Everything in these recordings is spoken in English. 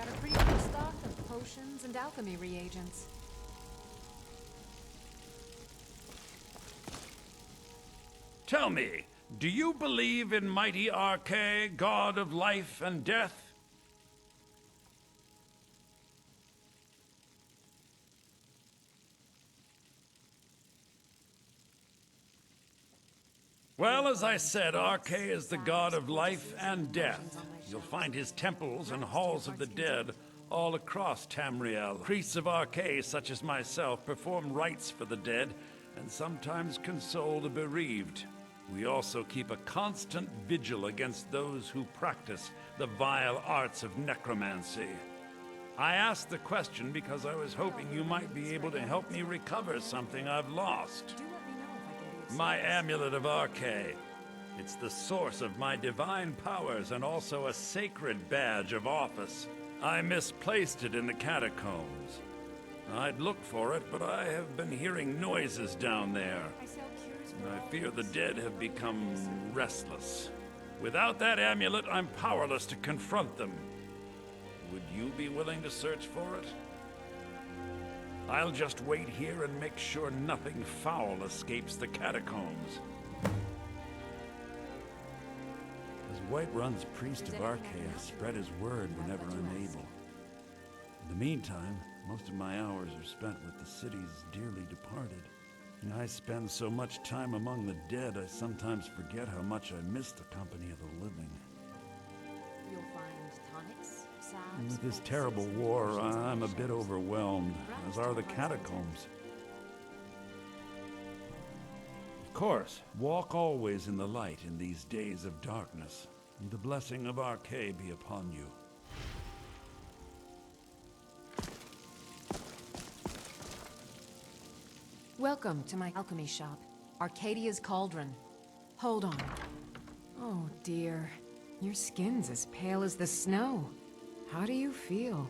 got a pretty good stock of potions and alchemy reagents. Tell me, do you believe in mighty Arche, god of life and death? Well, as I said, Arche is the god of life and death. You'll find his temples and halls of the dead all across Tamriel. Priests of Arche, such as myself, perform rites for the dead and sometimes console the bereaved. We also keep a constant vigil against those who practice the vile arts of necromancy. I asked the question because I was hoping you might be able to help me recover something I've lost. My amulet of Arche. It's the source of my divine powers and also a sacred badge of office. I misplaced it in the catacombs. I'd looked for it, but I have been hearing noises down there. I fear the dead have become restless. Without that amulet, I'm powerless to confront them. Would you be willing to search for it? I'll just wait here and make sure nothing foul escapes the catacombs. As Whiterun's priest of Arche, I spread his word whenever I'm able. In the meantime, most of my hours are spent with the city's dearly departed. And I spend so much time among the dead, I sometimes forget how much I miss the company of the living. You'll find tonics, salves, And with this terrible war, I'm a bit overwhelmed, as are the catacombs. Of course, walk always in the light in these days of darkness, and the blessing of Arche be upon you. Welcome to my alchemy shop, Arcadia's Cauldron. Hold on. Oh dear, your skin's as pale as the snow. How do you feel?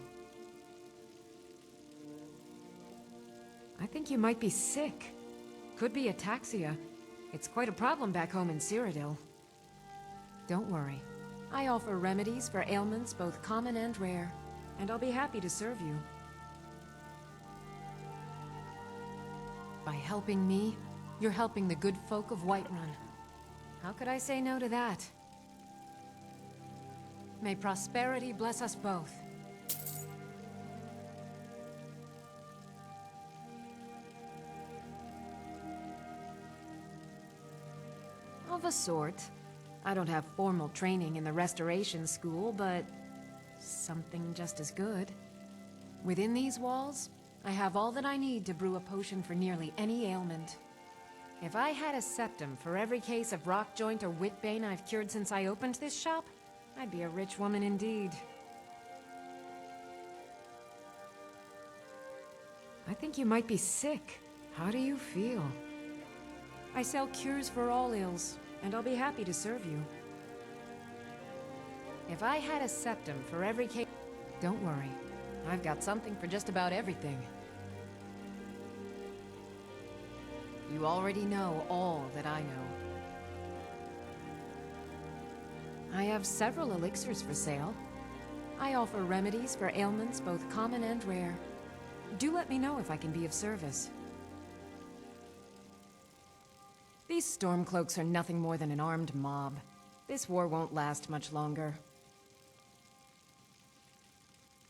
I think you might be sick. Could be ataxia. It's quite a problem back home in Cyrodiil. Don't worry. I offer remedies for ailments both common and rare, and I'll be happy to serve you. By helping me, you're helping the good folk of Whiterun. How could I say no to that? May prosperity bless us both. Of a sort. I don't have formal training in the Restoration School, but something just as good. Within these walls, I have all that I need to brew a potion for nearly any ailment. If I had a septum for every case of rock joint or whitbane I've cured since I opened this shop, I'd be a rich woman indeed. I think you might be sick. How do you feel? I sell cures for all ills, and I'll be happy to serve you. If I had a septum for every case... Don't worry. I've got something for just about everything. You already know all that I know. I have several elixirs for sale. I offer remedies for ailments both common and rare. Do let me know if I can be of service. These Stormcloaks are nothing more than an armed mob. This war won't last much longer.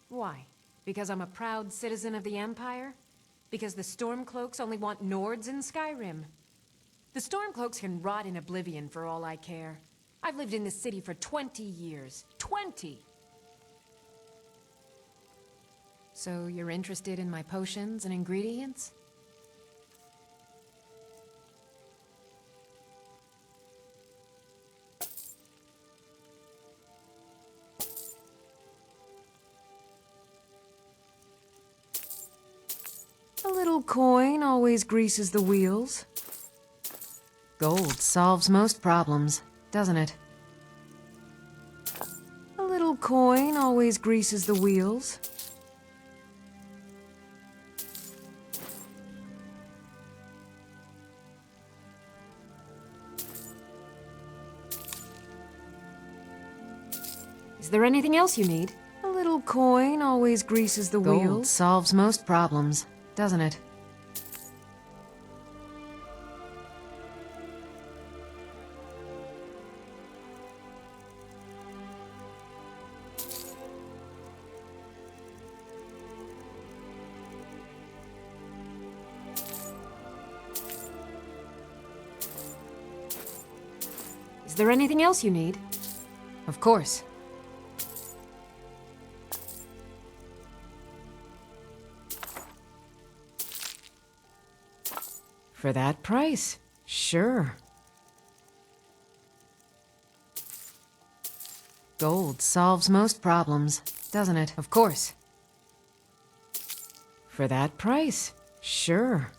Why? Because I'm a proud citizen of the Empire? Because the Stormcloaks only want Nords in Skyrim? The Stormcloaks can rot in oblivion for all I care. I've lived in this city for 20 years. 20! So you're interested in my potions and ingredients? A little coin always greases the wheels. Gold solves most problems, doesn't it? A little coin always greases the wheels. Is there anything else you need? A little coin always greases the wheel. Gold solves most problems, doesn't it? Is there anything else you need? Of course. For that price, sure. Gold solves most problems, doesn't it? Of course. For that price, sure.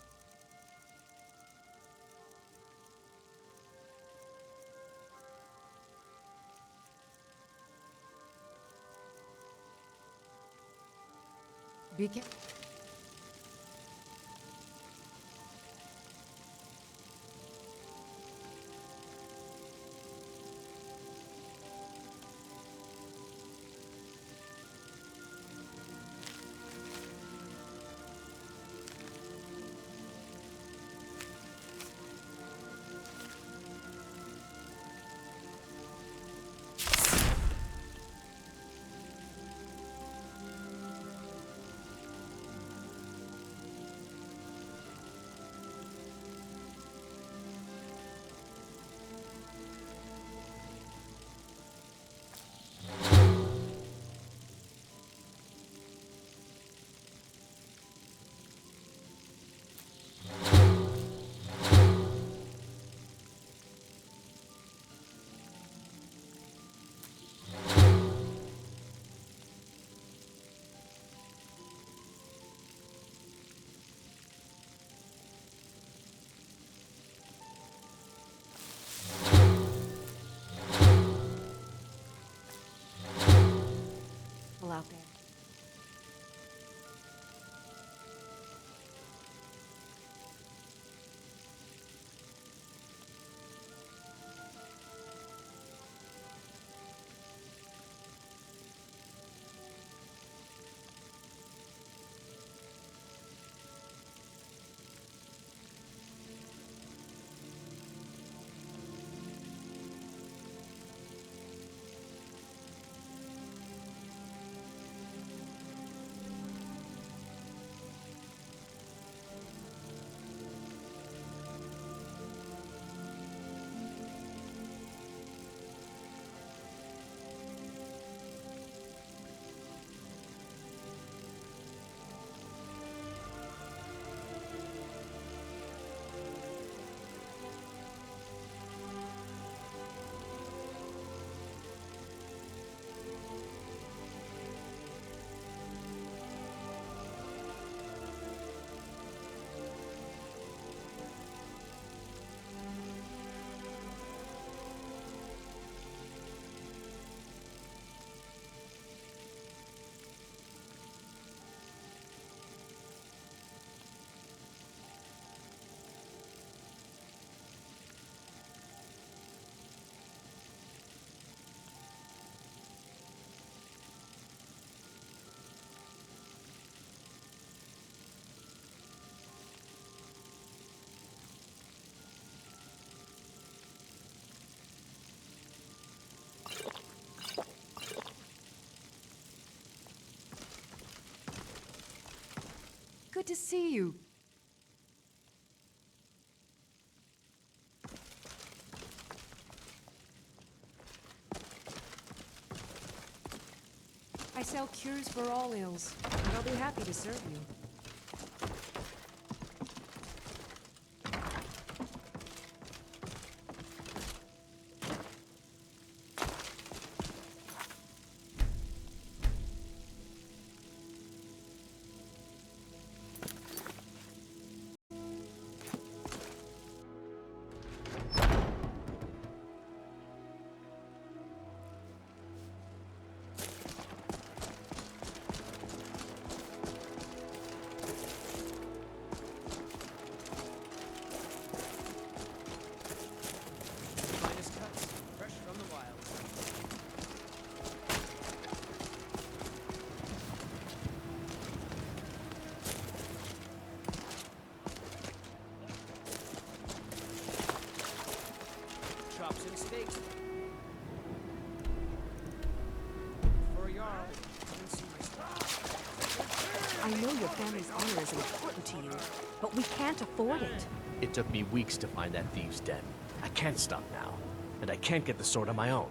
Be careful. Out there. Good to see you. I sell cures for all ills, and I'll be happy to serve you. family's honor is important to you, but we can't afford it. It took me weeks to find that thieves' den. I can't stop now, and I can't get the sword on my own.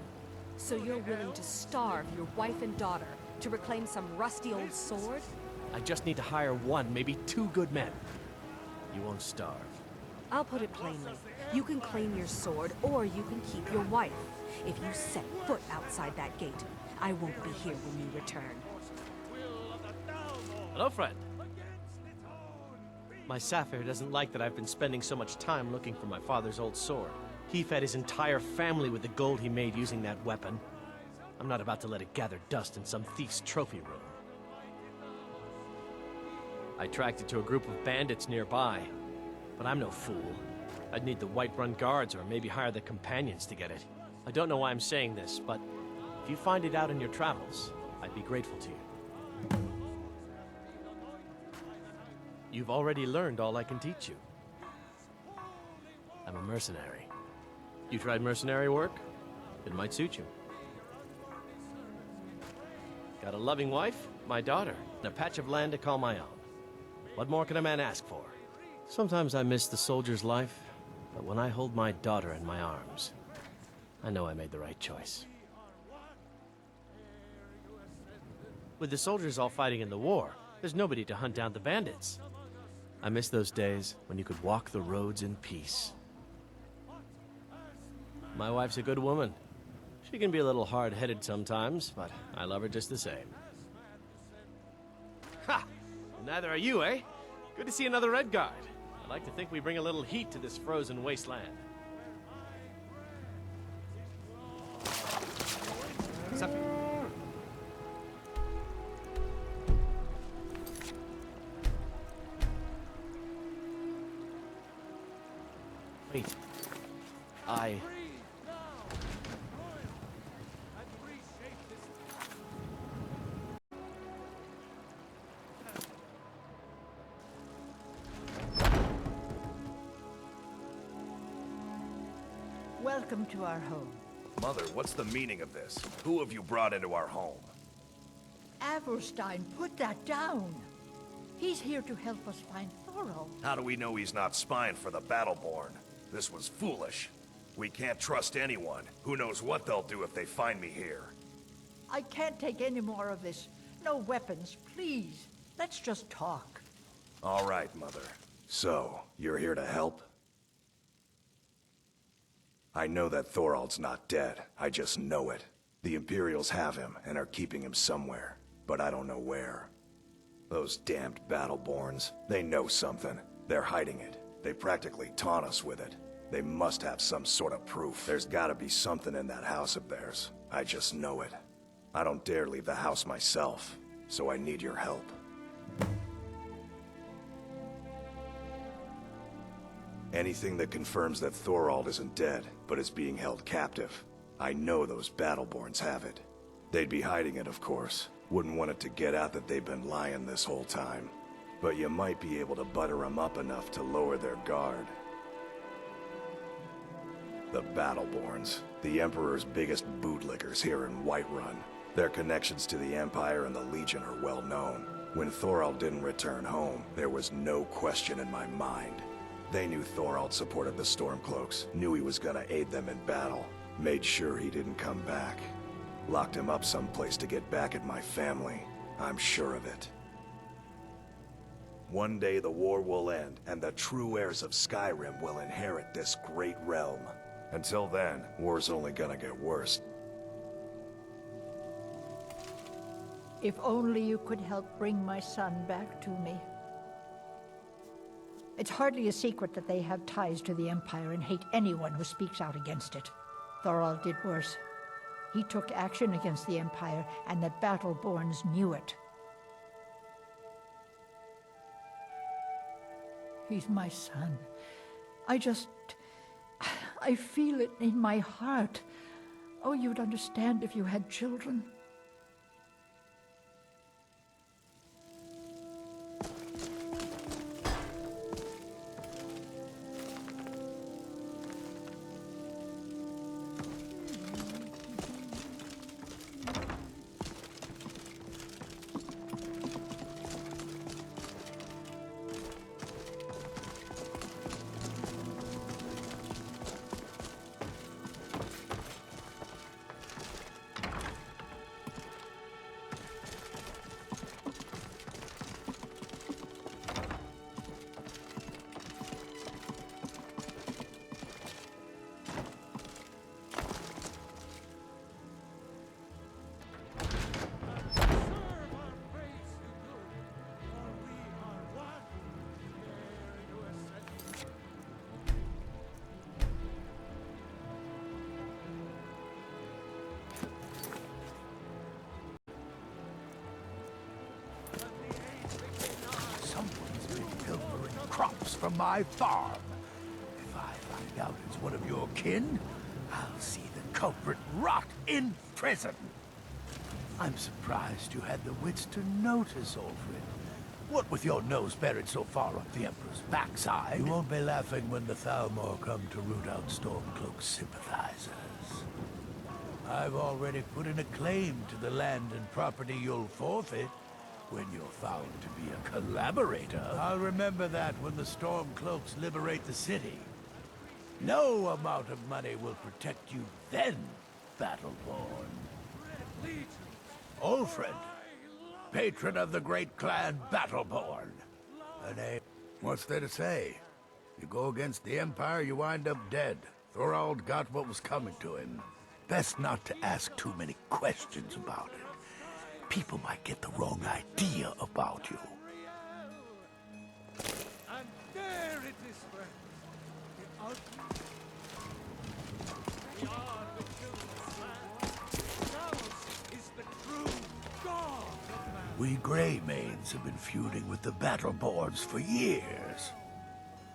So you're willing to starve your wife and daughter to reclaim some rusty old sword? I just need to hire one, maybe two good men. You won't starve. I'll put it plainly. You can claim your sword, or you can keep your wife. If you set foot outside that gate, I won't be here when you return. Hello, friend. My Sapphire doesn't like that I've been spending so much time looking for my father's old sword. He fed his entire family with the gold he made using that weapon. I'm not about to let it gather dust in some thief's trophy room. I tracked it to a group of bandits nearby, but I'm no fool. I'd need the Whiterun guards or maybe hire the companions to get it. I don't know why I'm saying this, but if you find it out in your travels, I'd be grateful to you. You've already learned all I can teach you. I'm a mercenary. You tried mercenary work? It might suit you. Got a loving wife, my daughter, and a patch of land to call my own. What more can a man ask for? Sometimes I miss the soldier's life, but when I hold my daughter in my arms, I know I made the right choice. With the soldiers all fighting in the war, there's nobody to hunt down the bandits. I miss those days when you could walk the roads in peace. My wife's a good woman. She can be a little hard-headed sometimes, but I love her just the same. Ha! Neither are you, eh? Good to see another Red Guard. I'd like to think we bring a little heat to this frozen wasteland. Wait. Welcome to our home. Mother, what's the meaning of this? Who have you brought into our home? Averstein, put that down. He's here to help us find Thorald. How do we know he's not spying for the Battleborn? This was foolish. We can't trust anyone. Who knows what they'll do if they find me here? I can't take any more of this. No weapons, please. Let's just talk. All right, Mother. So, you're here to help? I know that Thorald's not dead. I just know it. The Imperials have him and are keeping him somewhere, but I don't know where. Those damned Battleborns, they know something. They're hiding it. They practically taunt us with it. They must have some sort of proof. There's gotta be something in that house of theirs. I just know it. I don't dare leave the house myself, so I need your help. Anything that confirms that Thorald isn't dead, but is being held captive. I know those Battleborns have it. They'd be hiding it, of course. Wouldn't want it to get out that they've been lying this whole time. But you might be able to butter them up enough to lower their guard. The Battleborns, the Emperor's biggest bootlickers here in Whiterun. Their connections to the Empire and the Legion are well known. When Thorald didn't return home, there was no question in my mind. They knew Thorald supported the Stormcloaks, knew he was gonna aid them in battle, made sure he didn't come back. Locked him up someplace to get back at my family. I'm sure of it. One day the war will end, and the true heirs of Skyrim will inherit this great realm. Until then, war's only gonna get worse. If only you could help bring my son back to me. It's hardly a secret that they have ties to the Empire and hate anyone who speaks out against it. Thorald did worse. He took action against the Empire, and the Battleborns knew it. He's my son. I feel it in my heart. Oh, you'd understand if you had children. from my farm. If I find out it's one of your kin, I'll see the culprit rot in prison. I'm surprised you had the wits to notice, Alfred. What with your nose buried so far up the Emperor's backside? You won't be laughing when the Thalmor come to root out Stormcloak's sympathizers. I've already put in a claim to the land and property you'll forfeit when you're found to be a collaborator. I'll remember that when the Stormcloaks liberate the city. No amount of money will protect you then, Battleborn. Ulfred, patron of the great clan Battleborn. A name. What's there to say? You go against the Empire, you wind up dead. Thorald got what was coming to him. Best not to ask too many questions about it. People might get the wrong idea about you. And there it is, friends. The ultimate. We are the children of man. Ours is the true God of man. We Greymanes have been feuding with the Battleborns for years.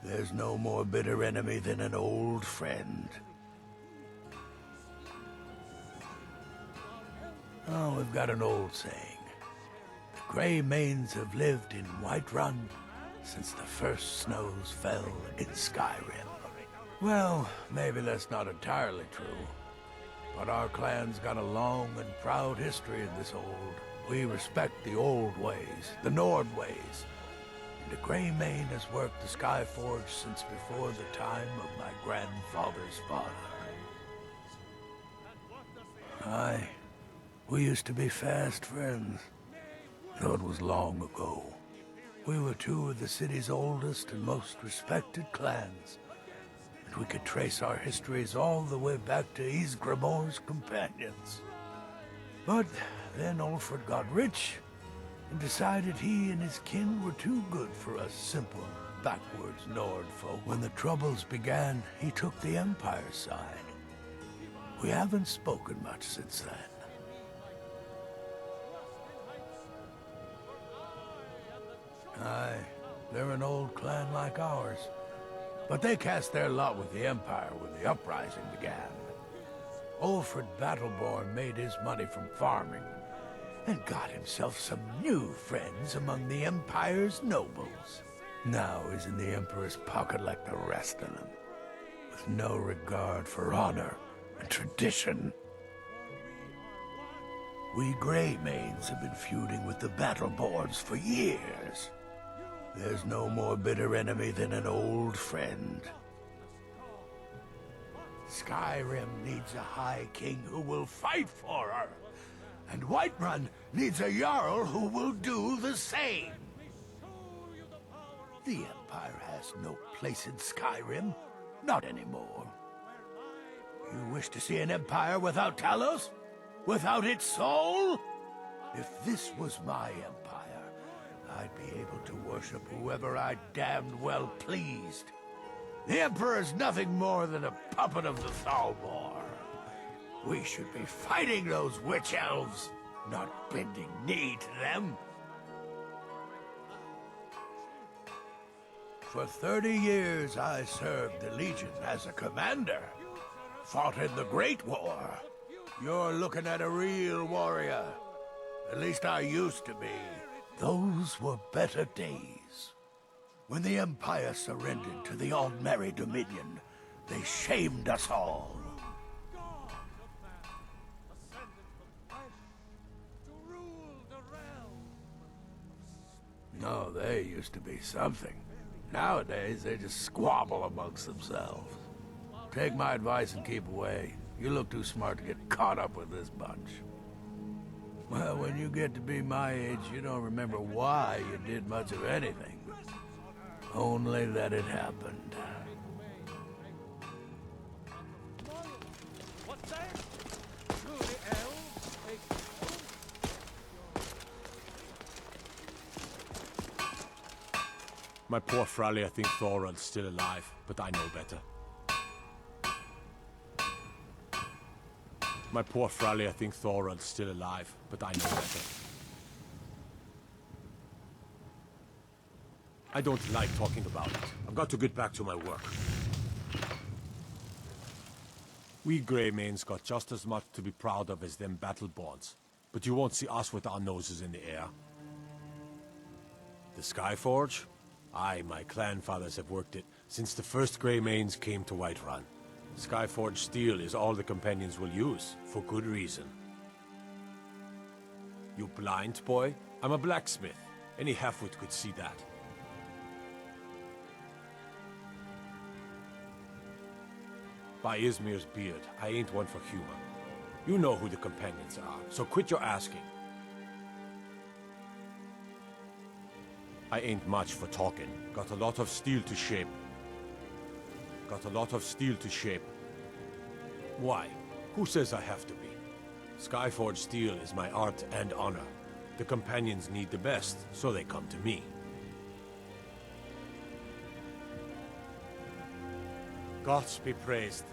There's no more bitter enemy than an old friend. Oh, we've got an old saying. The Greymanes have lived in Whiterun since the first snows fell in Skyrim. Well, maybe that's not entirely true. But our clan's got a long and proud history in this old. We respect the old ways, the Nord ways. And the Greymane has worked the Skyforge since before the time of my grandfather's father. Aye. We used to be fast friends, though it was long ago. We were two of the city's oldest and most respected clans, and we could trace our histories all the way back to Ysgramor's companions. But then Ulfred got rich and decided he and his kin were too good for us simple, backwards Nord folk. When the Troubles began, he took the Empire's side. We haven't spoken much since then. Aye, they're an old clan like ours. But they cast their lot with the Empire when the uprising began. Ulfred Battleborn made his money from farming, and got himself some new friends among the Empire's nobles. Now he's in the Emperor's pocket like the rest of them, with no regard for honor and tradition. We Greymanes have been feuding with the Battleborns for years. There's no more bitter enemy than an old friend. Skyrim needs a High King who will fight for her, and Whiterun needs a Jarl who will do the same. The Empire has no place in Skyrim, not anymore. You wish to see an Empire without Talos? Without its soul? If this was my empire, I'd be able to worship whoever I damned well pleased. The Emperor's nothing more than a puppet of the Thalmor. We should be fighting those witch elves, not bending knee to them. For 30 years I served the Legion as a commander. Fought in the Great War. You're looking at a real warrior. At least I used to be. Those were better days. When the Empire surrendered to the Aldmeri Dominion, they shamed us all. No, they used to be something. Nowadays, they just squabble amongst themselves. Take my advice and keep away. You look too smart to get caught up with this bunch. Well, when you get to be my age, you don't remember why you did much of anything. Only that it happened. What's that? Truly elves take My poor Frallia think Thorald's still alive, but I know better. My poor Frallia think Thorald's still alive, but I know better. I don't like talking about it. I've got to get back to my work. We Greymanes got just as much to be proud of as them Battleborns. But you won't see us with our noses in the air. The Skyforge? Aye, my clan fathers have worked it since the first Greymanes came to Whiterun. Skyforge steel is all the companions will use, for good reason. You blind, boy? I'm a blacksmith. Any halfwit could see that. By Izmir's beard, I ain't one for humor. You know who the companions are, so quit your asking. I ain't much for talking. Got a lot of steel to shape. Why? Who says I have to be? Skyforge steel is my art and honor. The companions need the best, so they come to me. Gods be praised.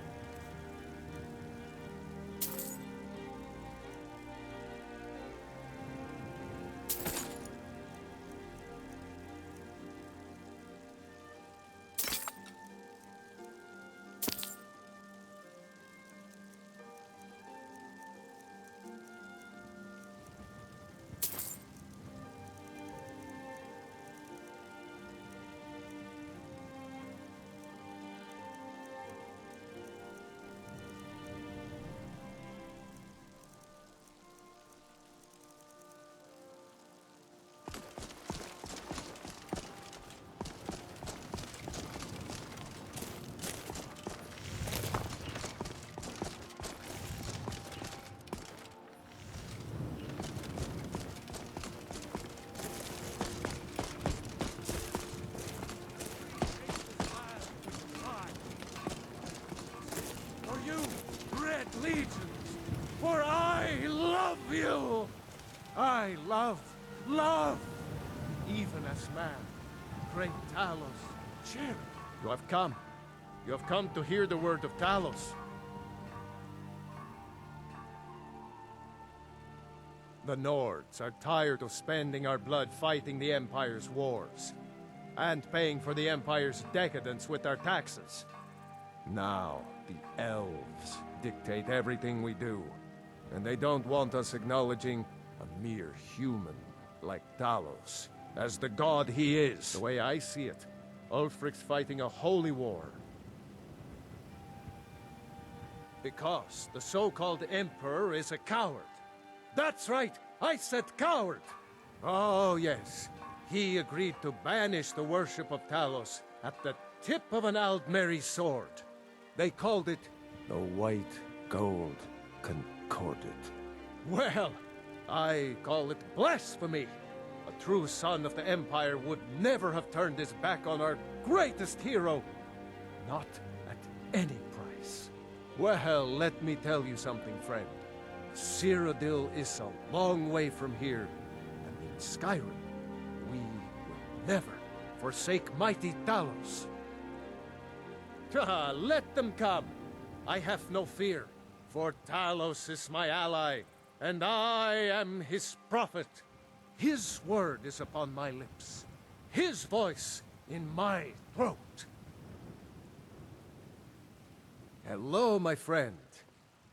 Legions, for I love you. I love, even as man, great Talos, cheer. You have come. You have come to hear the word of Talos. The Nords are tired of spending our blood fighting the Empire's wars, and paying for the Empire's decadence with our taxes. Now, the elves dictate everything we do, and they don't want us acknowledging a mere human like Talos as the god he is. The way I see it, Ulfric's fighting a holy war. Because the so-called Emperor is a coward. That's right, I said coward! Oh yes, he agreed to banish the worship of Talos at the tip of an Aldmeri sword. They called it the White Gold Concordat. Well, I call it blasphemy. A true son of the Empire would never have turned his back on our greatest hero. Not at any price. Well, let me tell you something, friend. Cyrodiil is a long way from here, and in Skyrim, we will never forsake mighty Talos. Let them come. I have no fear, for Talos is my ally, and I am his prophet. His word is upon my lips, his voice in my throat. Hello, my friend.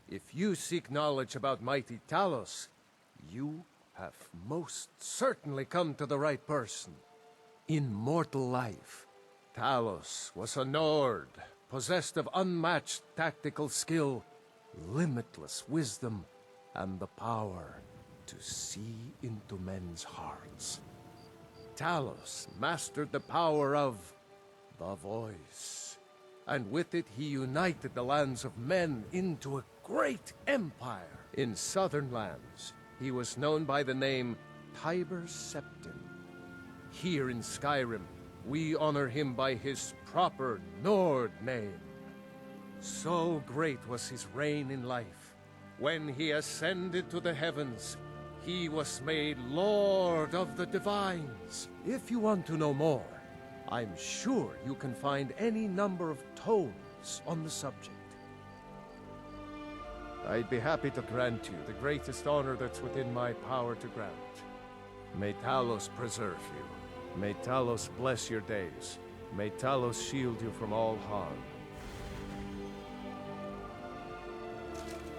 If you seek knowledge about mighty Talos, you have most certainly come to the right person. In mortal life, Talos was a Nord, possessed of unmatched tactical skill, limitless wisdom, and the power to see into men's hearts. Talos mastered the power of the voice, and with it he united the lands of men into a great empire. In southern lands, he was known by the name Tiber Septim. Here in Skyrim, we honor him by his proper Nord name. So great was his reign in life. When he ascended to the heavens, he was made Lord of the Divines. If you want to know more, I'm sure you can find any number of tomes on the subject. I'd be happy to grant you the greatest honor that's within my power to grant. May Talos preserve you. May Talos bless your days. May Talos shield you from all harm.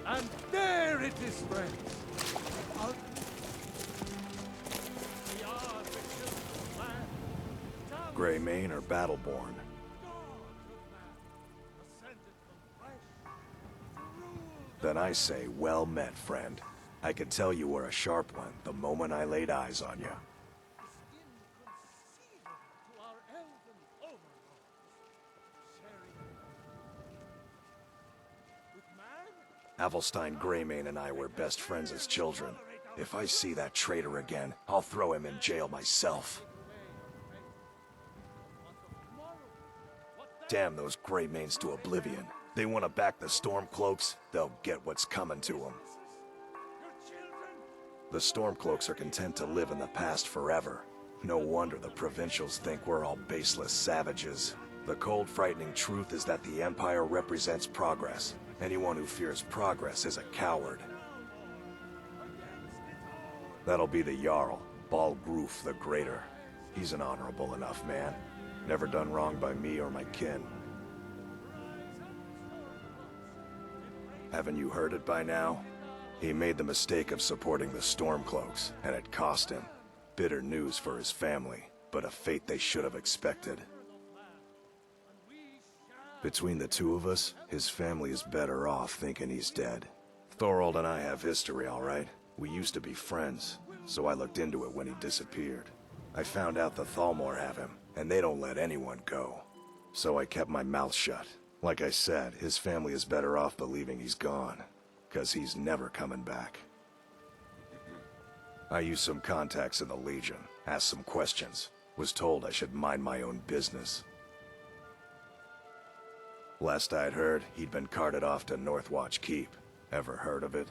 And there it is, friends! Greymane or Battleborn? Then I say, well met, friend. I could tell you were a sharp one the moment I laid eyes on you. Avelstein Greymane and I were best friends as children. If I see that traitor again, I'll throw him in jail myself. Damn those Greymanes to oblivion. They want to back the Stormcloaks, they'll get what's coming to them. The Stormcloaks are content to live in the past forever. No wonder the provincials think we're all baseless savages. The cold, frightening truth is that the Empire represents progress. Anyone who fears progress is a coward. That'll be the Jarl, Balgruf the Greater. He's an honorable enough man. Never done wrong by me or my kin. Haven't you heard it by now? He made the mistake of supporting the Stormcloaks, and it cost him. Bitter news for his family, but a fate they should have expected. Between the two of us, his family is better off thinking he's dead. Thorold and I have history, all right? We used to be friends, so I looked into it when he disappeared. I found out the Thalmor have him, and they don't let anyone go. So I kept my mouth shut. Like I said, his family is better off believing he's gone, 'cause he's never coming back. I used some contacts in the Legion, asked some questions, was told I should mind my own business. Last I'd heard, he'd been carted off to Northwatch Keep. Ever heard of it?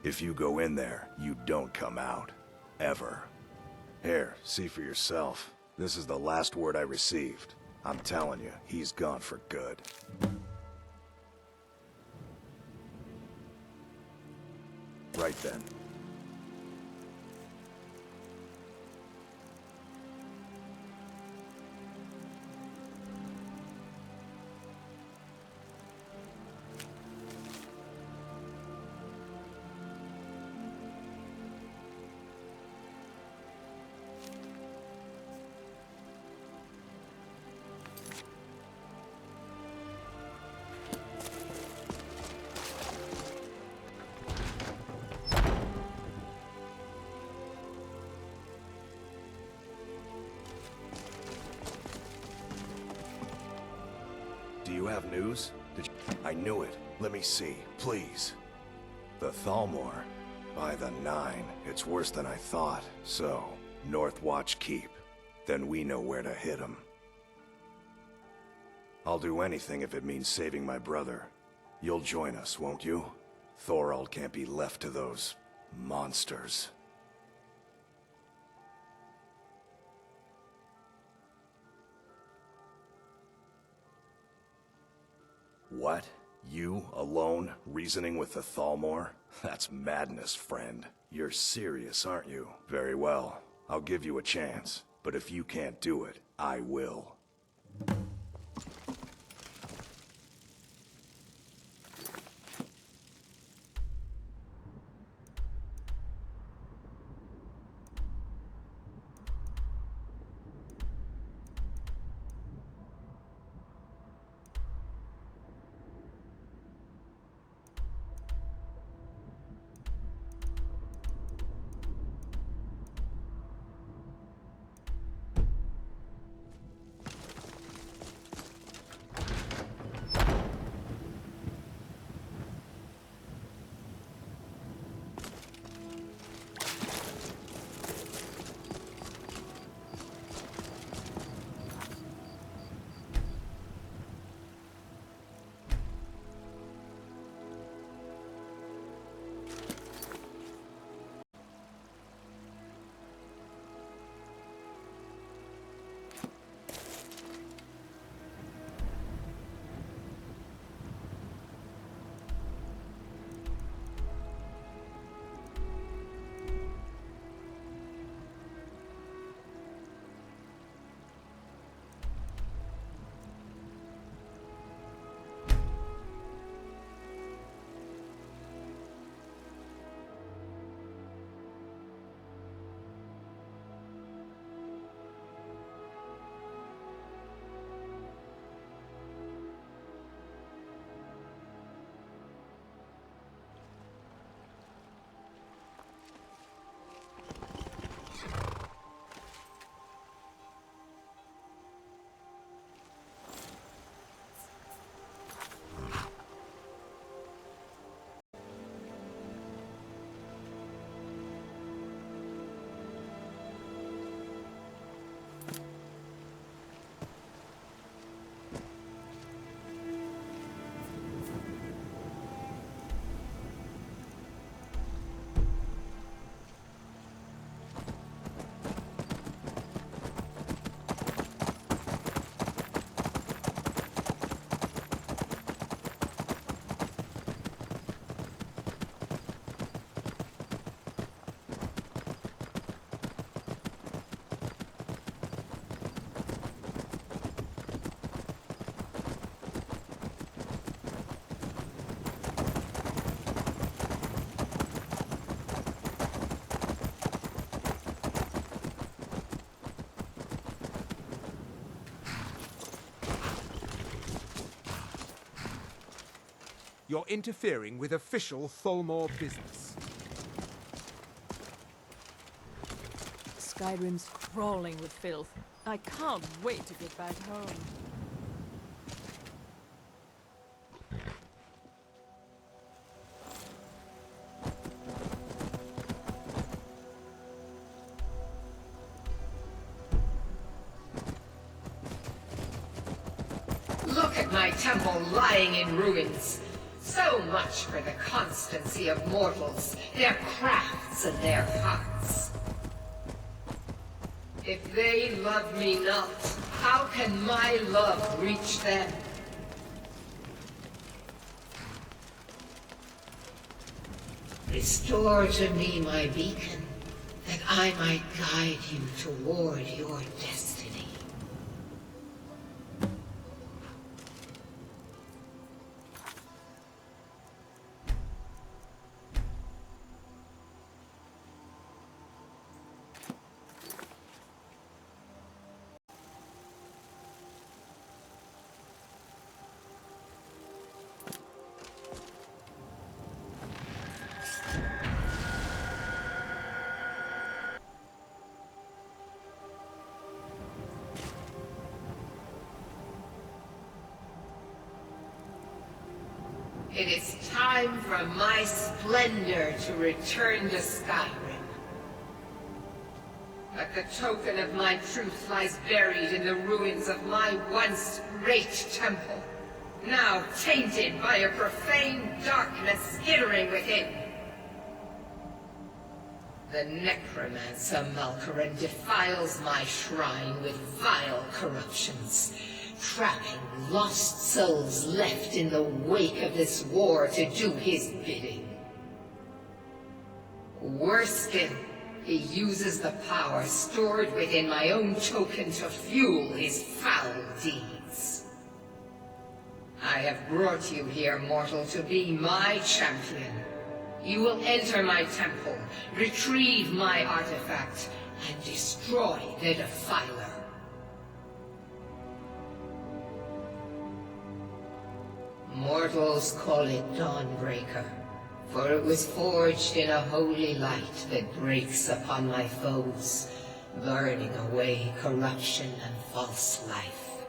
If you go in there, you don't come out. Ever. Here, see for yourself. This is the last word I received. I'm telling you, he's gone for good. Right then. Do you have news? I knew it. Let me see, please. The Thalmor. By the 9, it's worse than I thought. So, Northwatch Keep. Then we know where to hit him. I'll do anything if it means saving my brother. You'll join us, won't you? Thorold can't be left to those monsters. What? You, alone, reasoning with the Thalmor? That's madness, friend. You're serious, aren't you? Very well. I'll give you a chance. But if you can't do it, I will. You're interfering with official Tholmor business. Skyrim's crawling with filth. I can't wait to get back home. Look at my temple lying in ruins. So much for the constancy of mortals, their crafts and their hearts. If they love me not, how can my love reach them? Restore to me my beacon, that I might guide you toward your destiny. It is time for my splendor to return to Skyrim. But the token of my truth lies buried in the ruins of my once great temple, now tainted by a profane darkness skittering within. The necromancer Malkaran defiles my shrine with vile corruptions, trapping lost souls left in the wake of this war to do his bidding. Worse still, he uses the power stored within my own token to fuel his foul deeds. I have brought you here, mortal, to be my champion. You will enter my temple, retrieve my artifact, and destroy the Defiler. Mortals call it Dawnbreaker, for it was forged in a holy light that breaks upon my foes, burning away corruption and false life.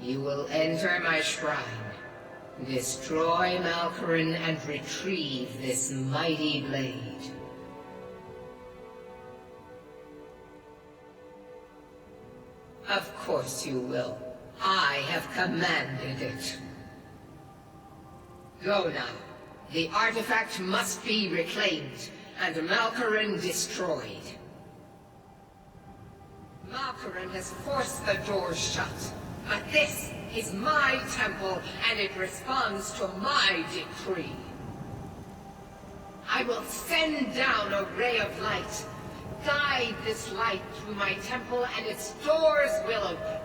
You will enter my shrine, destroy Malkaran, and retrieve this mighty blade. Of course you will. I have commanded it. Go now. The artifact must be reclaimed, and Malkaran destroyed. Malkaran has forced the doors shut, but this is my temple, and it responds to my decree. I will send down a ray of light. Guide this light through my temple, and its doors will open.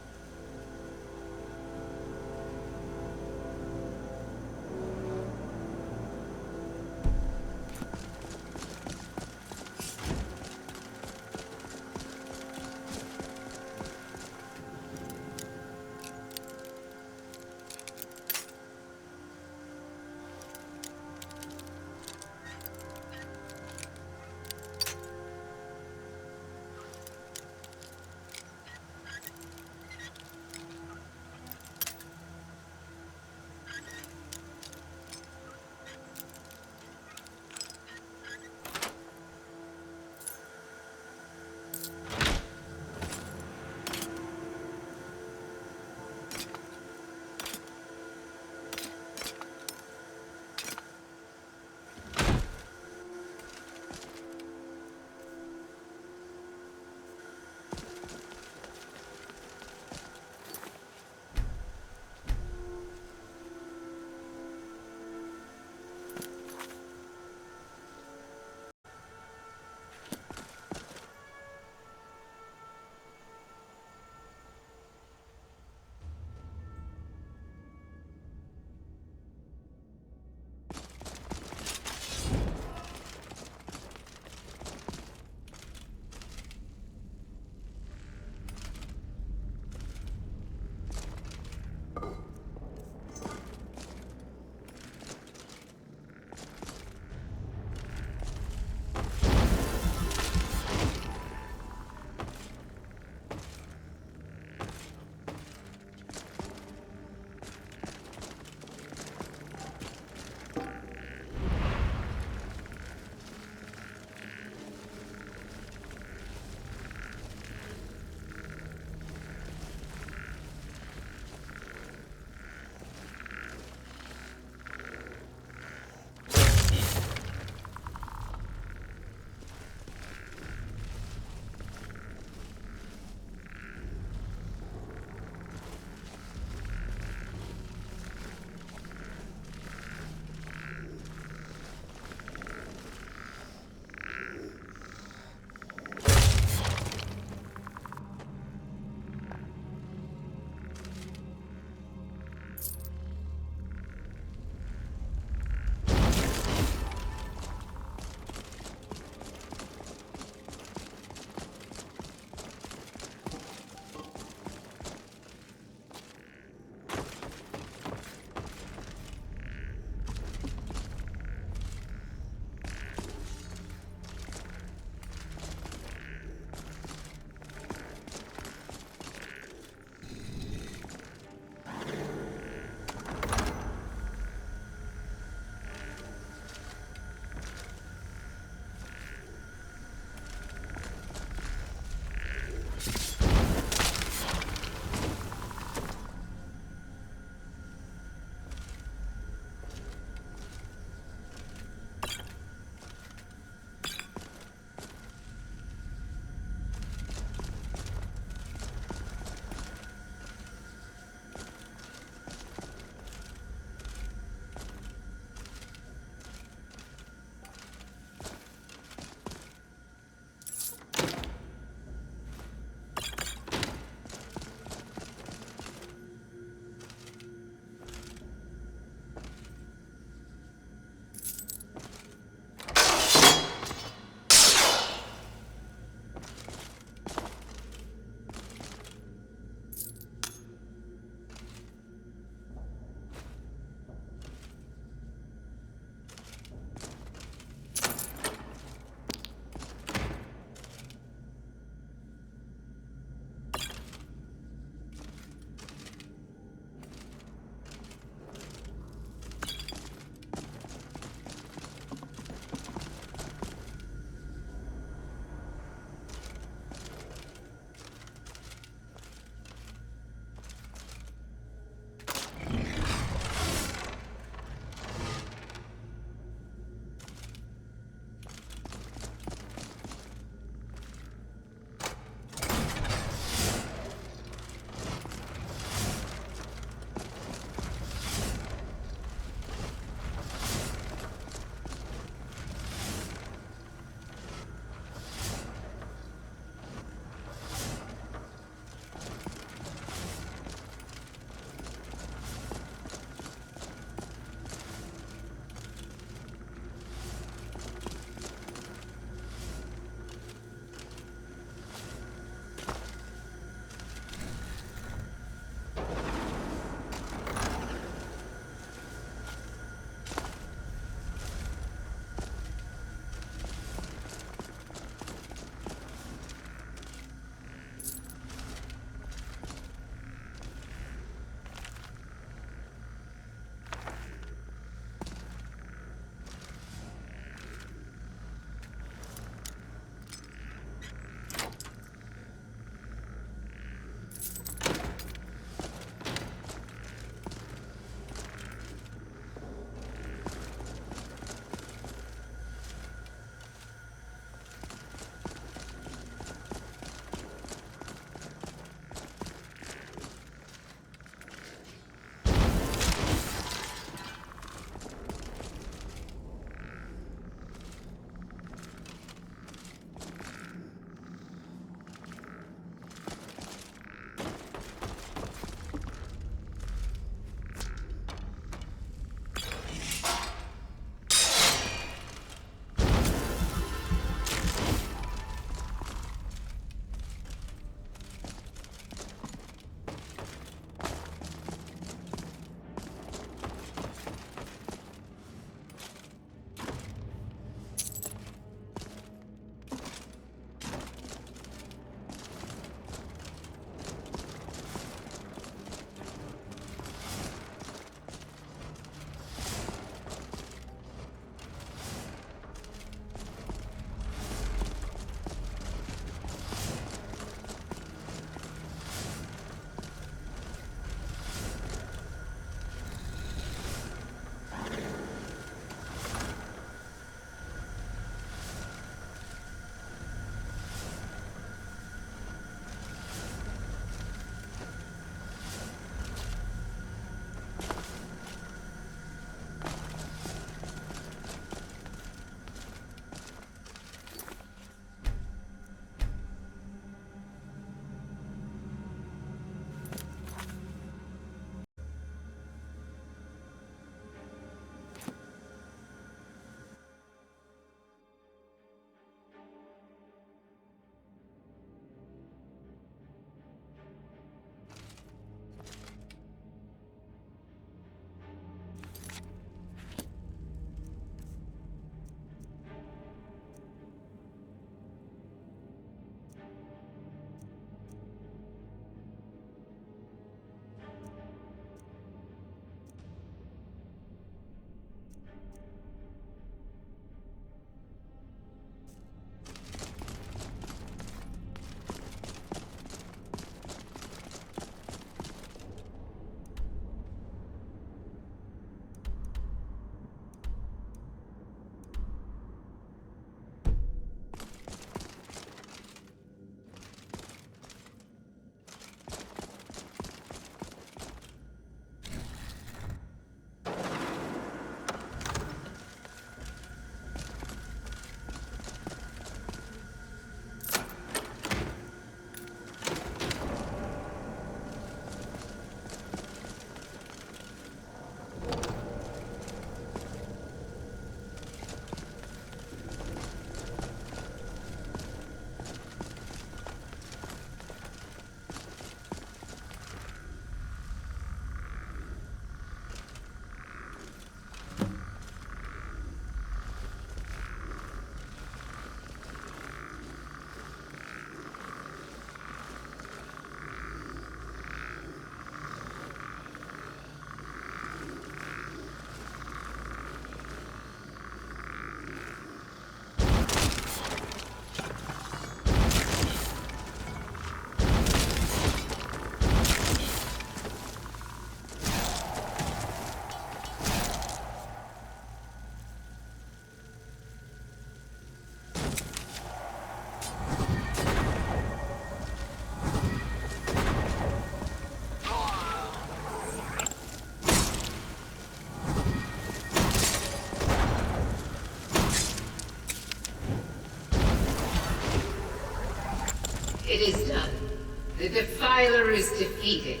The Defiler is defeated.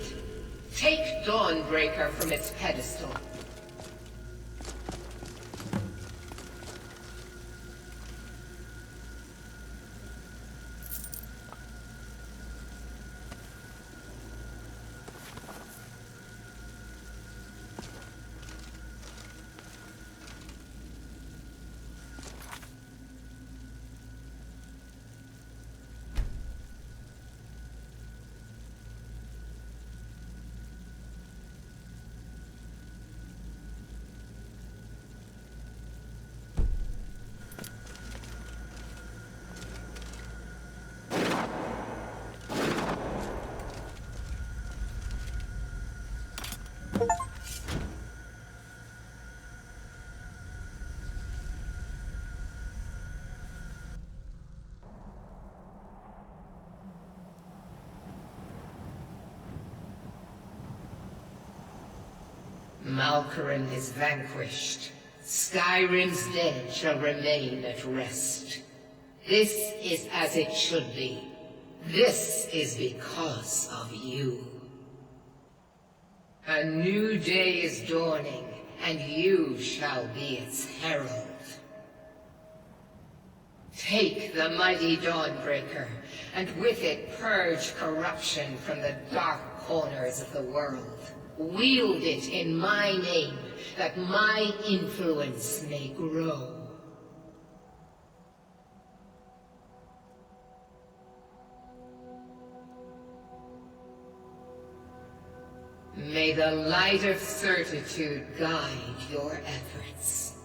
Take Dawnbreaker from its pedestal. Malkoran is vanquished. Skyrim's dead shall remain at rest. This is as it should be. This is because of you. A new day is dawning, and you shall be its herald. Take the mighty Dawnbreaker, and with it purge corruption from the dark corners of the world. Wield it in my name, that my influence may grow. May the light of certitude guide your efforts.